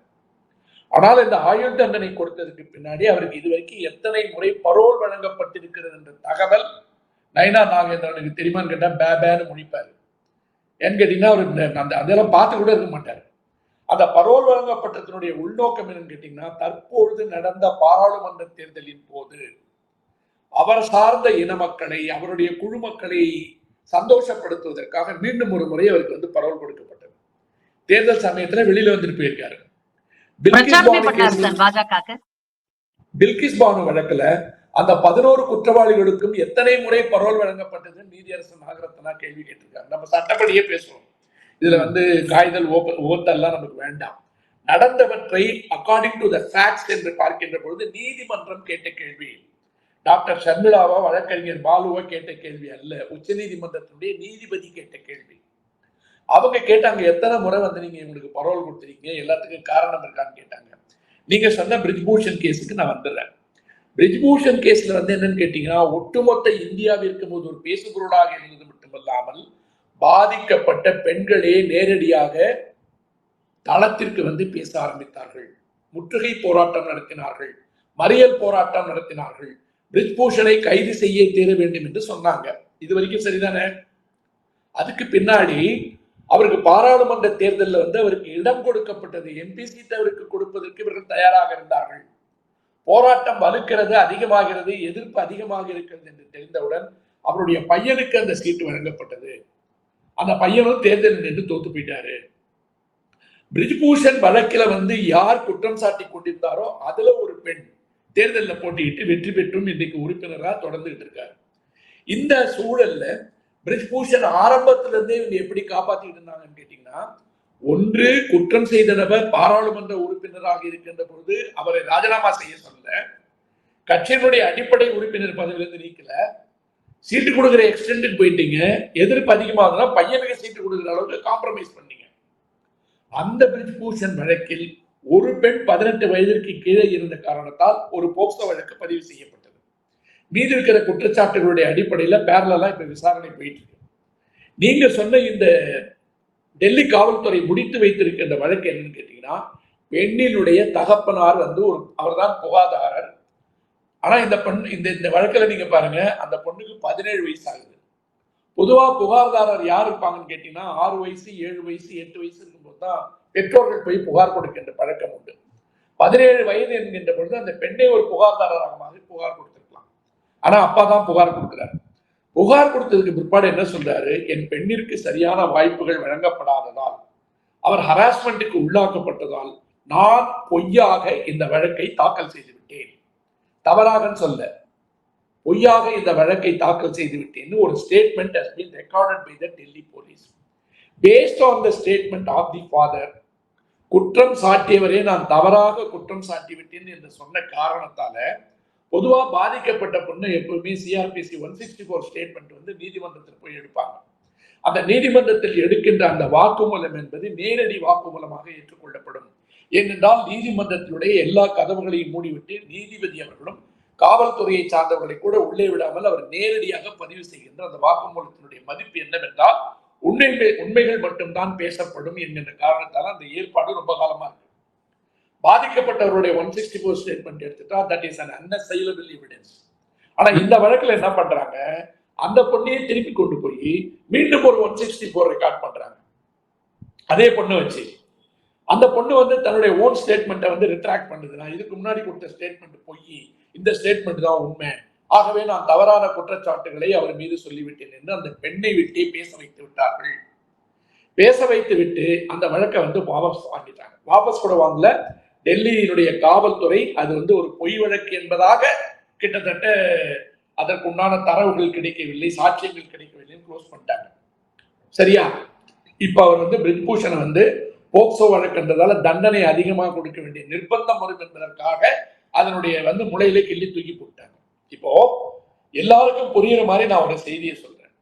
ஆனால் இந்த ஆயுள் தண்டனை கொடுத்ததுக்கு பின்னாடி அவருக்கு இதுவரைக்கும் எத்தனை முறை பரோல் வழங்கப்பட்டிருக்கிறது என்ற தகவல் நயனார் நாகேந்திரனுக்கு தெரியுமான்னு கேட்டா பேபேன்னு முடிப்பாரு. ஏன்னு கேட்டீங்கன்னா அவர் அதெல்லாம் பார்த்து கூட இருக்க மாட்டார். அந்த பரோல் வழங்கப்பட்டதனுடைய உள்நோக்கம் என்னன்னு கேட்டீங்கன்னா, தற்பொழுது நடந்த பாராளுமன்ற தேர்தலின் போது அவர் சார்ந்த இன மக்களை, அவருடைய குழு மக்களை சந்தோஷப்படுத்துவதற்காக மீண்டும் ஒரு முறை அவருக்கு வந்து பரோல் கொடுக்கப்பட்டது. தேர்தல் சமயத்துல வெளியில வந்துட்டு போயிருக்காரு. பில்கிஸ் பானு வழக்குல அந்த 11 குற்றவாளிகளுக்கும் எத்தனை முறை பரோல் வழங்கப்பட்டது நீதியரசர் நாகரத்னா கேள்வி கேட்டிருக்காங்க. நம்ம சட்டப்படியே பேசுவோம், இதுல வந்து காய்தல் ஓத்தல்லாம் நமக்கு வேண்டாம். நடந்தவற்றை அக்கார்டிங் டு த ஃபேக்ட்ஸ் என்று பார்க்கின்ற பொழுது நீதிமன்றம் கேட்ட கேள்வி, டாக்டர் ஷர்மிளாவா வழக்கறிஞர் பாலுவா கேட்ட கேள்வி அல்ல, உச்ச நீதிமன்றத்தினுடைய நீதிபதி கேட்ட கேள்வி. அவங்க கேட்டாங்க, எத்தனை முறை வந்து நீங்க இவங்களுக்கு பரோல் கொடுத்துருக்கீங்க, எல்லாத்துக்கும் காரணம் இருக்கான்னு கேட்டாங்க. நீங்க சொன்ன பிரிஜ்பூஷன் கேஸுக்கு நான் வந்துடுறேன். பிரிஜ்பூஷன் கேஸ்ல வந்து என்னன்னு கேட்டீங்கன்னா, ஒட்டுமொத்த இந்தியாவிற்கு போது ஒரு பேசுபொருளாக இருந்தது மட்டுமல்லாமல் பாதிக்கப்பட்ட பெண்களே நேரடியாக தளத்திற்கு வந்து பேச ஆரம்பித்தார்கள், முற்றுகை போராட்டம் நடத்தினார்கள், மறியல் போராட்டம் நடத்தினார்கள், பிரிஜ்பூஷனை கைது செய்ய தீர வேண்டும் என்று சொன்னாங்க. இது வரைக்கும் சரிதானே? அதுக்கு பின்னாடி அவருக்கு பாராளுமன்ற தேர்தலில் வந்து அவருக்கு இடம் கொடுக்கப்பட்டது, எம்பி சீட் அவருக்கு கொடுப்பதற்கு இவர்கள் தயாராக இருந்தார்கள். போராட்டம் வலுக்கிறது, அதிகமாகிறது, எதிர்ப்பு அதிகமாக இருக்கிறது என்று தெரிந்தவுடன் அவருடைய பையனுக்கு அந்த சீட்டு வழங்கப்பட்டது. அந்த பையனும் தேர்தலில் நின்று தோத்து போயிட்டாரு. பிரிஜ்பூஷன் வழக்கில வந்து யார் குற்றம் சாட்டி கொண்டிருந்தாரோ அதுல ஒரு பெண் தேர்தலில் போட்டியிட்டு வெற்றி பெற்றும் இன்றைக்கு உறுப்பினராக தொடர்ந்துகிட்டு இருக்காரு. இந்த சூழல்ல பிரிஜ்பூஷன் ஆரம்பத்துல இருந்தே இவங்க எப்படி காப்பாத்திட்டு இருந்தாங்கன்னு கேட்டீங்கன்னா, ஒன்று குற்றம் செய்த நபர் பாராளுமன்ற உறுப்பினராக இருக்கின்ற பொழுது அவரை ராஜினாமா செய்ய சொல்ல, கட்சியினுடைய அடிப்படை உறுப்பினர் பதவியிலிருந்து நீக்கல, சீட்டு கொடுக்குற எக்ஸ்டெண்டுக்கு போயிட்டீங்க, எதிர்ப்பு அதிகமாகுதுன்னா பையனுக்கு சீட்டு கொடுக்குற அளவுக்கு காம்ப்ரமைஸ் பண்ணீங்க. அந்த பிரிஜ்பூஷன் வழக்கில் ஒரு பெண் 18 வயதிற்கு கீழே இருந்த காரணத்தால் ஒரு போக்சோ வழக்கு பதிவு செய்யப்பட்டது. மீது இருக்கிற குற்றச்சாட்டுகளுடைய அடிப்படையில பேரலா இப்ப விசாரணை போயிட்டு இருக்கு. நீங்க சொன்ன இந்த டெல்லி காவல்துறை முடித்து வைத்திருக்கின்ற வழக்கு என்னன்னு கேட்டீங்கன்னா, பெண்ணினுடைய தகப்பனார் வந்து அவர் தான் புகாதாரர். ஆனா இந்த வழக்கில் நீங்க பாருங்க, அந்த பொண்ணுக்கு 17 வயசு ஆகுது. பொதுவா புகார்தாரர் யார் இருப்பாங்கன்னு கேட்டீங்கன்னா 6 வயசு 7 வயசு 8 வயசு இருக்கும்போது தான் பெற்றோர்கள் போய் புகார் கொடுக்கின்ற பழக்கம் உண்டு. 17 வயது என்கின்ற பொழுது அந்த பெண்ணை ஒரு புகார்தாரராக மாதிரி புகார் கொடுத்திருக்கலாம். ஆனா அப்பா தான் புகார் கொடுக்கிறார். புகார் கொடுத்ததுக்கு பிற்பாடு என்ன சொல்றாரு, என் பெண்ணிற்கு சரியான வாய்ப்புகள் வழங்கப்படாததால், அவர் ஹராஸ்மெண்ட்டுக்கு உள்ளாக்கப்பட்டதால் நான் பொய்யாக இந்த வழக்கை தாக்கல் செய்து விட்டேன். தவறாக சொல்ல, பொய்யாக இந்த வழக்கை தாக்கல் செய்து விட்டேன் ஒரு statement has been recorded by the Delhi police. Based on the statement of the father, குற்றம் சாட்டியவரே நான் தவறாக குற்றம் சாட்டி விட்டேன் என்று சொன்ன காரணத்தால பொதுவா பாதிக்கப்பட்ட பொண்ணு எப்பவுமே சிஆர்பிசி 164 ஸ்டேட்மெண்ட் வந்து நீதிமன்றத்தில் போய் எடுப்பாங்க. அந்த நீதிமன்றத்தில் எடுக்கின்ற அந்த வாக்குமூலம் என்பது நேரடி வாக்குமூலமாக ஏற்றுக்கொள்ளப்படும். ஏனென்றால் நீதிமன்றத்தினுடைய எல்லா கதவுகளையும் மூடிவிட்டு நீதிபதி அவர்களும் காவல்துறையை சார்ந்தவர்களை கூட உள்ளே விடாமல் அவர் நேரடியாக பதிவு செய்கின்ற அந்த வாக்குமூலத்தினுடைய மதிப்பு என்னவென்றால் உண்மைகள் மட்டும்தான் பேசப்படும் என்கின்ற காரணத்தால் அந்த ஏற்பாடு ரொம்ப காலமா இருக்கு. பாதிக்கப்பட்டவருடைய 164 ஸ்டேட்மெண்ட் எடுத்துட்டா that is an unassailable evidence. ஆனா இந்த வழக்குல என்ன பண்றாங்க, அந்த பொண்ணையே திருப்பி கொண்டு போய் மீண்டும் ஒரு 164 ரெக்கார்ட் பண்றாங்க. அதே பொண்ணு வச்சு அந்த பொண்ணு வந்து தன்னுடைய ஓன் ஸ்டேட்மெண்ட்டை வந்து ரிட்ராக்ட் பண்ணுது. நான் இதுக்கு முன்னாடி கொடுத்த ஸ்டேட்மெண்ட் போய் இந்த ஸ்டேட்மெண்ட் தான் உண்மை, ஆகவே நான் தவறான குற்றச்சாட்டுகளை அவர் மீது சொல்லிவிட்டேன் என்று அந்த பெண்ணை விட்டே பேச வைத்து விட்டார்கள். பேச வைத்து விட்டு அந்த வழக்கை வந்து வாபஸ் வாங்கிட்டாங்க. வாபஸ் கூட வாங்கல, டெல்லியினுடைய காவல்துறை அது வந்து ஒரு பொய் வழக்கு என்பதாக கிட்டத்தட்ட அதற்குண்டான தரவுகள் கிடைக்கவில்லை, சாட்சியங்கள் கிடைக்கவில்லை, க்ளோஸ் பண்ணிட்டாங்க. சரியா? இப்ப அவர் வந்து பிரிஜ்பூஷனை வந்து போக்சோ வழக்குன்றதால தண்டனை அதிகமாக கொடுக்க வேண்டிய நிர்பந்தம் வரும் என்பதற்காக அதனுடைய வந்து முளையில கிள்ளி தூக்கி போட்டாங்க. இப்போ எல்லாருக்கும் புரியுற மாதிரி நான் ஒரு செய்தியை சொல்றேன்.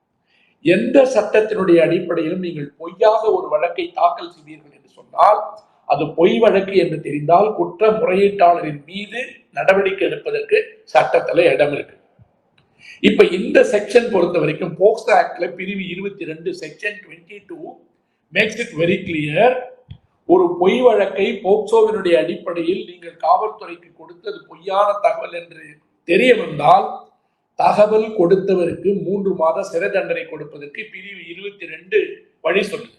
எந்த சட்டத்தினுடைய அடிப்படையிலும் நீங்கள் பொய்யாக ஒரு வழக்கை தாக்கல் செய்வீர்கள் என்று சொன்னால் அது பொய் வழக்கு என்று தெரிந்தால் குற்ற முறையீட்டாளரின் மீது நடவடிக்கை எடுப்பதற்கு சட்டத்துல இடம் இருக்கு. இப்ப இந்த செக்ஷன் பொறுத்த வரைக்கும் போக்சோ ஆக்ட்ல பிரிவு 22 section 22 makes it very clear. ஒரு பொய் வழக்கை போக்சோவினுடைய அடிப்படையில் நீங்கள் காவல்துறைக்கு கொடுத்தது பொய்யான தகவல் என்று தெரிய வந்தால் தகவல் கொடுத்தவருக்கு 3 மாத சிறை தண்டனை கொடுப்பதற்கு பிரிவு 22 வழி சொல்லுது.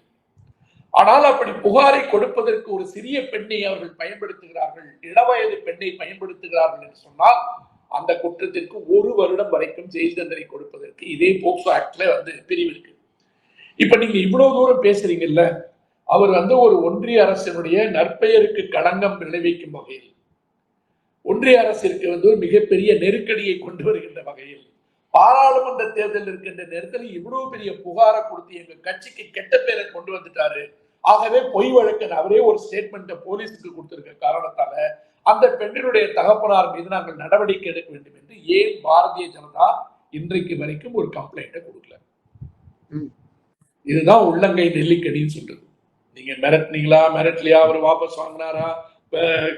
ஆனால் அப்படி புகாரை கொடுப்பதற்கு ஒரு சிறிய பெண்ணை அவர்கள் பயன்படுத்துகிறார்கள், இளவயது பெண்ணை பயன்படுத்துகிறார்கள் என்று சொன்னால் அந்த குற்றத்திற்கு 1 வருடம் வரைக்கும் ஜெயில் தண்டனை கொடுப்பதற்கு இதே போக்சோ ஆக்ட்ல வந்து பிரிவு இருக்கு. இப்ப நீங்க இவ்வளவு தூரம் பேசுறீங்கல்ல, அவர் வந்து ஒரு ஒன்றிய அரசினுடைய நற்பெயருக்கு களங்கம் விளைவிக்கும் வகையில், ஒன்றிய அரசிற்கு வந்து ஒரு மிகப்பெரிய நெருக்கடியை கொண்டு வருகின்ற வகையில், பாராளுமன்ற தேர்தல் இருக்கின்ற நேரத்தில் இவ்வளவு பெரிய புகாரை கொடுத்து எங்க கட்சிக்கு கெட்ட பேரை கொண்டு வந்துட்டாரு, ஆகவே பொய் வழக்கு அவரே ஒரு ஸ்டேட்மெண்ட் போலீஸுக்கு கொடுத்திருக்க காரணத்தால அந்த பெண்ணினுடைய தகப்பனார் மீது நாங்கள் நடவடிக்கை எடுக்க வேண்டும் என்று ஏன் பாரதிய ஜனதா இன்றைக்கு வரைக்கும் ஒரு கம்ப்ளைண்ட்டை கொடுக்கல? இதுதான் உள்ளங்கை நெல்லிக்கடின்னு சொல்றது. நீங்க மிரட்டினீங்களா, மிரட்டலையா, அவர் வாபஸ் வாங்கினாரா,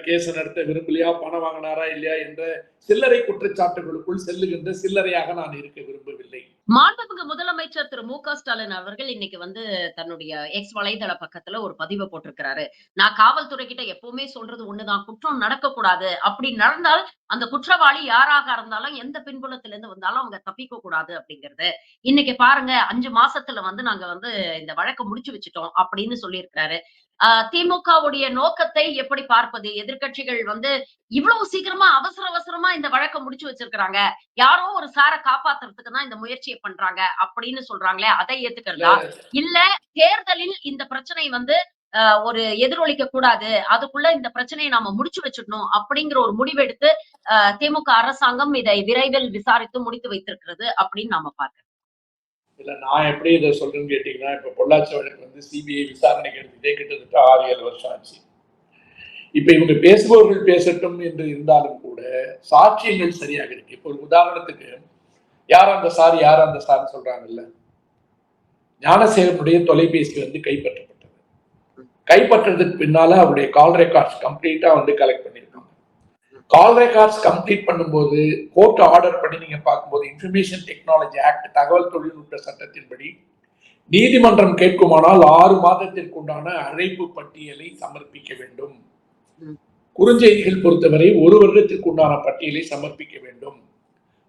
கேஸ் நடத்த விரும்பலையா, பணம் வாங்கினாரா இல்லையா என்ற சில்லறை குற்றச்சாட்டுகளுக்குள் செல்லுகின்ற சில்லறையாக நான் இருக்க விரும்பவில்லை. மாண்புமிகு முதலமைச்சர் திரு மு.க. ஸ்டாலின் அவர்கள் இன்னைக்கு வந்து தன்னுடைய எக்ஸ் வலைதள பக்கத்துல ஒரு பதிவை போட்டிருக்கிறாரு. நான் காவல்துறை கிட்ட எப்பவுமே சொல்றது ஒண்ணுதான், குற்றம் நடக்கக்கூடாது. அப்படி நடந்தால் அந்த குற்றவாளி யாராக இருந்தாலும் எந்த பின்புலத்துல இருந்து வந்தாலும் அவங்க தப்பிக்க கூடாது அப்படிங்கறது. இன்னைக்கு பாருங்க 5 மாசத்துல வந்து நாங்க வந்து இந்த வழக்கை முடிச்சு வச்சுட்டோம் அப்படின்னு சொல்லியிருக்கிறாரு. திமுகவுடைய நோக்கத்தை எப்படி பார்ப்பது? எதிர்க்கட்சிகள் வந்து இவ்வளவு சீக்கிரமா அவசர அவசரமா இந்த வழக்கை முடிச்சு வச்சிருக்கிறாங்க, யாரோ ஒரு சாரை காப்பாத்துறதுக்கு தான் இந்த முயற்சியை பண்றாங்க அப்படின்னு சொல்றாங்களே, அதை ஏத்துக்கிறதா? இல்ல தேர்தலில் இந்த பிரச்சனை வந்து ஒரு எதிரொலிக்க கூடாது, அதுக்குள்ள இந்த பிரச்சனையை நாம முடிச்சு வச்சிடணும் அப்படிங்கிற ஒரு முடிவெடுத்து திமுக அரசாங்கம் இதை விரைவில் விசாரித்து முடித்து வைத்திருக்கிறது அப்படின்னு நாம பார்க்கிறோம். இல்ல நான் எப்படி இதை சொல்றேன்னு கேட்டீங்கன்னா, இப்ப பொள்ளாச்சி வழக்கு வந்து சிபிஐ விசாரணைக்கு எடுத்துட்டே கிட்டத்தட்ட 6-7 வருஷம் ஆச்சு. இப்ப இவங்க பேசுபவர்கள் பேசட்டும் என்று இருந்தாலும் கூட சாட்சியங்கள் சரியாக இருக்கு. இப்போ ஒரு உதாரணத்துக்கு யார் அந்த சார் சொல்றாங்கல்ல, ஞானசேகரனுடைய தொலைபேசி வந்து கைப்பற்றப்பட்டது. கைப்பற்றதுக்கு பின்னால அவருடைய கால் ரெக்கார்ட்ஸ் கம்ப்ளீட்டா வந்து கலெக்ட் பண்ணிருக்காங்க. கால் ரெக்கார்ட்ஸ் கம்ப்ளீட் பண்ணும்போது கோர்ட் ஆர்டர் படி நீங்க பார்க்கும்போது இன்ஃபர்மேஷன் டெக்னாலஜி ஆக்ட் தகவல் தொழில்நுட்ப சட்டத்தின்படி நீதிமன்றம் கேட்குமானால் 6 மாதத்திற்கு உண்டான அழைப்பு பட்டியலை சமர்ப்பிக்க வேண்டும். குறுஞ்செய்திகள் பொறுத்தவரை 1 வருடத்திற்கு உண்டான பட்டியலை சமர்ப்பிக்க வேண்டும்.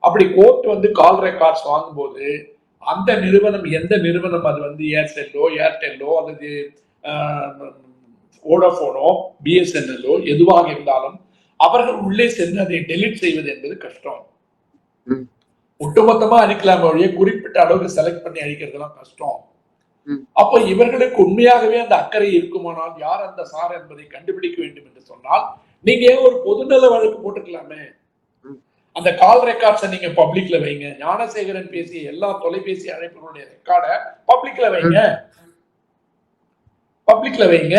அப்படி கோர்ட் வந்து கால் ரெக்கார்ட்ஸ் வாங்கும்போது அந்த நிறுவனம் எந்த நிறுவனம், அது வந்து ஏர்டெல்லோ அல்லது வோடாஃபோனோ பிஎஸ்என்எல்லோ எதுவாக இருந்தாலும் அவர்கள் உள்ளே சென்று அதை டெலிட் செய்வது என்பது கஷ்டம். ஒட்டுமொத்தமா அழிக்கலாம் வழியே குறிப்பிட்ட அளவுக்கு செலக்ட் பண்ணி அழிக்கிறதுலாம் கஷ்டம். அப்போ இவர்களுக்கு உண்மையாகவே அந்த அக்கறை இருக்குமானால் யார் அந்த சார் என்பதை கண்டுபிடிக்க வேண்டும் என்று சொன்னால் நீங்க ஒரு பொதுநல வழக்கு போட்டுக்கலாமே. அந்த கால் ரெக்கார்ட்ஸை நீங்க பப்ளிக்ல வைங்க. ஞானசேகரன் பேசிய எல்லா தொலைபேசி அழைப்புகளுடைய ரெக்கார்டை பப்ளிக்ல வைங்க.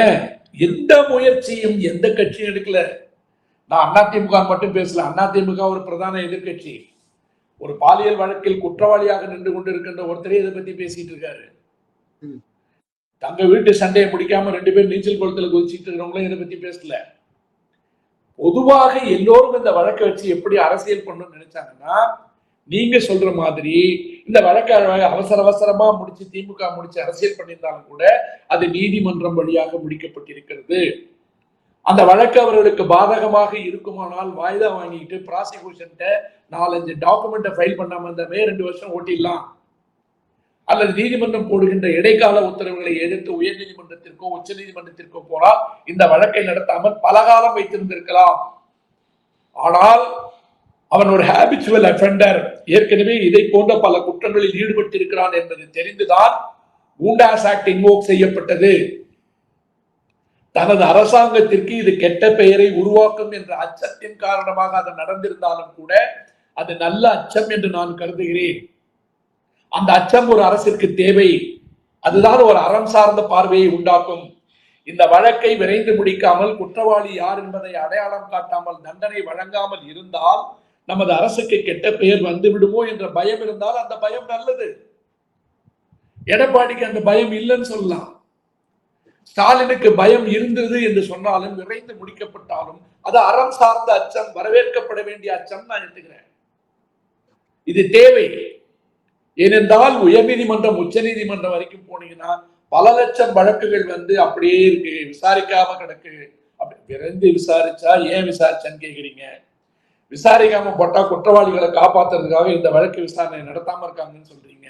எந்த முயற்சியும் எந்த கட்சியும் எடுக்கல. நான் அதிமுக மட்டும் பேசல. அதிமுக ஒரு பிரதான எதிர்கட்சி. ஒரு பாலியல் வழக்கில் குற்றவாளியாக நின்று கொண்டிருக்கின்ற ஒருத்தரே இதை பத்தி பேசிட்டு இருக்காரு. தங்க வீட்டு சண்டையை முடிக்காம 2 பேர் நீச்சல் குளத்துல குதிச்சுட்டு இருக்கிறவங்களும் இதை பத்தி பேசல. பொதுவாக எல்லோரும் இந்த வழக்கை வச்சு எப்படி அரசியல் பண்ணணும்னு நினைச்சாங்கன்னா, நீங்க சொல்ற மாதிரி இந்த வழக்கை அவசரமா முடிச்சு திமுக முடிச்சு அரசியல் பண்ணியிருந்தாலும் கூட அது நீதிமன்றம் வழியாக முடிக்கப்பட்டிருக்கிறது. அந்த வழக்கு அவர்களுக்கு பாதகமாக இருக்குமானால் வாய்தா வாங்கிட்டு ப்ராசிக்யூஷன்ட்ட 4-5 டாக்குமெண்ட்டை ஃபைல் பண்ணாம இருந்தாவே 2 வருஷம் ஓட்டிடலாம். அல்லது நீதிமன்றம் போடுகின்ற இடைக்கால உத்தரவுகளை எதிர்த்து உயர் நீதிமன்றத்திற்கோ உச்ச நீதிமன்றத்திற்கோ போனால் இந்த வழக்கை நடத்தாமல் பல காலம் வைத்திருந்திருக்கலாம். ஆனால் அவன் ஒரு ஹேபிச்சுவல் அஃபெண்டர், ஏற்கனவே இதை போன்ற பல குற்றங்களில் ஈடுபட்டிருக்கிறான் என்பது தெரிந்துதான் கூண்டாஸ் ஆக்ட் இன்வோக் செய்யப்பட்டது. தனது அரசாங்கத்திற்கு இது கெட்ட பெயரை உருவாக்கும் என்ற அச்சத்தின் காரணமாக அது நடந்திருந்தாலும் கூட அது நல்ல அச்சம் என்று நான் கருதுகிறேன். அந்த அச்சம் ஒரு அரசிற்கு தேவை. அதுதான் ஒரு அறம் சார்ந்த பார்வையை உண்டாக்கும். இந்த வழக்கை விரைந்து முடிக்காமல் குற்றவாளி யார் என்பதை அடையாளம் காட்டாமல் தண்டனை வழங்காமல் இருந்தால் நமது அரசுக்கு கெட்ட பெயர் வந்து விடுமோ என்ற பயம் இருந்தால் அந்த பயம் நல்லது. எடப்பாடிக்கு அந்த பயம் இல்லைன்னு சொல்லலாம். ஸ்டாலினுக்கு பயம் இருந்தது என்று சொன்னாலும் விரைந்து முடிக்கப்பட்டாலும் அது அறம் சார்ந்த அச்சம், வரவேற்கப்பட வேண்டிய அச்சம் நான் எடுத்துக்கிறேன். இது தேவை. ஏனென்றால் உயர்நீதிமன்றம் உச்ச நீதிமன்றம் வரைக்கும் போனீங்கன்னா பல லட்சம் வழக்குகள் வந்து அப்படியே இருக்கு, விசாரிக்காம கிடக்கு. அப்படி விரைந்து விசாரிச்சா ஏன் விசாரிச்சான்னு கேக்குறீங்க. விசாரிக்காம போட்டா குற்றவாளிகளை காப்பாத்துறதுக்காக இந்த வழக்கு விசாரணை நடத்தாம இருக்காங்கன்னு சொல்றீங்க.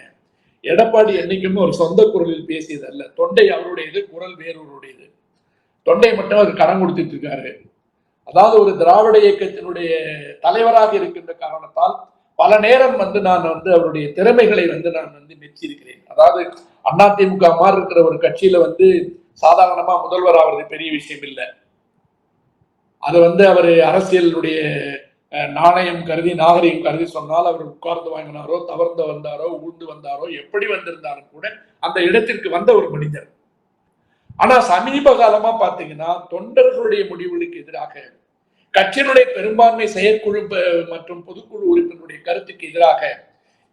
எடப்பாடி என்னைக்குமே ஒரு சொந்த குரலில் பேசியது அல்ல. தொண்டை அவருடையது, குரல் வேறொருடையது. தொண்டை மட்டும் அவர் கடன் கொடுத்துட்டு இருக்காரு. அதாவது ஒரு திராவிட இயக்கத்தினுடைய தலைவராக இருக்கின்ற காரணத்தால் பல நேரம் வந்து நான் வந்து அவருடைய திறமைகளை வந்து நான் வந்து மெச்சிருக்கிறேன். அதாவது அதிமுக மாதிரி இருக்கிற ஒரு கட்சியில வந்து சாதாரணமா முதல்வர் ஆவது பெரிய விஷயம் இல்லை. அது வந்து அவர் அரசியலுடைய நாணயம் கருதி நாகரிகம் கருதி சொன்னால் அவர் உட்கார்ந்து வாங்கினாரோ தவறுந்து வந்தாரோ ஊழ்ந்து வந்தாரோ எப்படி வந்திருந்தாலும் கூட அந்த இடத்திற்கு வந்த ஒரு மனிதர். ஆனா சமீப காலமா பாத்தீங்கன்னா தொண்டர்களுடைய முடிவுகளுக்கு எதிராக, கட்சியினுடைய பெரும்பான்மை செயற்குழு மற்றும் பொதுக்குழு உறுப்பினருடைய கருத்துக்கு எதிராக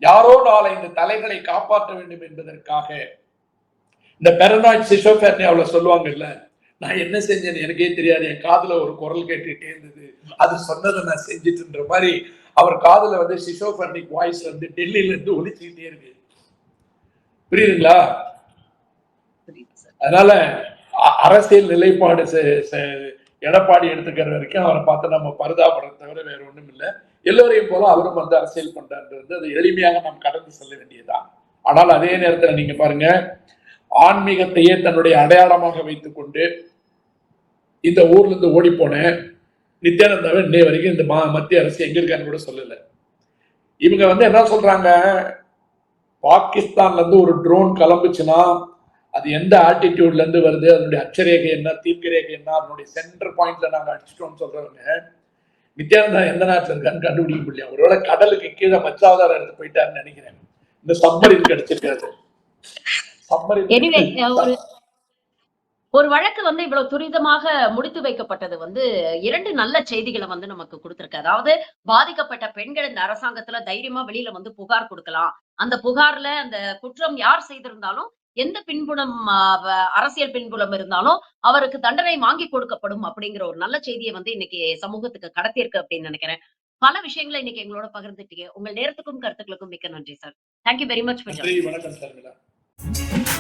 யாரோ 4-5 தலைகளை காப்பாற்ற வேண்டும் என்பதற்காக இந்த பெரனாய்ட் சிசோஃபெர்னியாவுல சொல்லுவாங்கல்ல, நான் என்ன செஞ்சேன்னு எனக்கே தெரியாது, என் காதுல ஒரு குரல் கேட்டுட்டே இருந்தது, அது சொன்னதை நான் செஞ்சுட்டுன்ற மாதிரி அவர் காதுல வந்து சிசோஃபெர்னிக் வாய்ஸ் வந்து டெல்லியில இருந்து ஒலிச்சுக்கிட்டே இருக்கு. புரியுதுங்களா? அதனால அரசியல் நிலைப்பாடு எடப்பாடி எடுத்துக்கிற வரைக்கும் அவரை பார்த்து நம்ம பரிதாபப்படுறத தவிர வேற ஒண்ணும் இல்லை. எல்லோரையும் போல அவரும் வந்து அரசியல் பண்றான்றது அது எளிமையாக நாம் கடந்து செல்ல வேண்டியதுதான். ஆனால் அதே நேரத்தில் நீங்க பாருங்க, ஆன்மீகத்தையே தன்னுடைய அடையாளமாக வைத்துக் கொண்டு இந்த ஊர்ல இருந்து ஓடி போன நித்யானந்தாவை இன்னைய வரைக்கும் இந்த மத்திய அரசு எங்க இருக்கான்னு கூட சொல்லல. இவங்க வந்து என்ன சொல்றாங்க, பாகிஸ்தான்ல இருந்து ஒரு ட்ரோன் கிளம்புச்சுன்னா அது எந்த ஆல்டிடியூட்ல இருந்து வருது, அதனுடைய அச்சரேகை என்ன, தீர்க்க ரேகை என்ன, அதனுடைய சென்டர் பாயிண்ட்ல நாங்க அடிச்சிட்டோம்னு சொல்றவங்க நித்யானந்தா எந்த நாட்டுல இருக்கான்னு கண்டுபிடிக்க முடியும். ஒருவேளை கடலுக்கு கீழே மச்சாவதாரம் எடுத்து போயிட்டாருன்னு நினைக்கிறேன். இந்த சம்மரின் கிடைச்சிருக்காரு. ஒரு வழக்கு வந்து இவ்வளவு துரிதமாக முடித்து வைக்கப்பட்டது வந்து 2 நல்ல செய்திகளை வந்து நமக்கு கொடுத்திருக்கு. அதாவது பாதிக்கப்பட்ட பெண்கள் இந்த அரசாங்கத்துல தைரியமா வெளியில வந்து புகார் கொடுக்கலாம். அந்த புகார்ல அந்த குற்றம் யார் செய்திருந்தாலும் எந்த பின்புலம் அரசியல் பின்புலம் இருந்தாலும் அவருக்கு தண்டனை வாங்கி கொடுக்கப்படும் அப்படிங்கிற ஒரு நல்ல செய்தியை வந்து இன்னைக்கு சமூகத்துக்கு கடத்தியிருக்கு அப்படின்னு நினைக்கிறேன். பல விஷயங்களை இன்னைக்கு எங்களோட பகிர்ந்துட்டீங்க. உங்கள் நேரத்துக்கும் கருத்துக்களுக்கும் மிக்க நன்றி சார். Thank you very much. வணக்கம் சார்.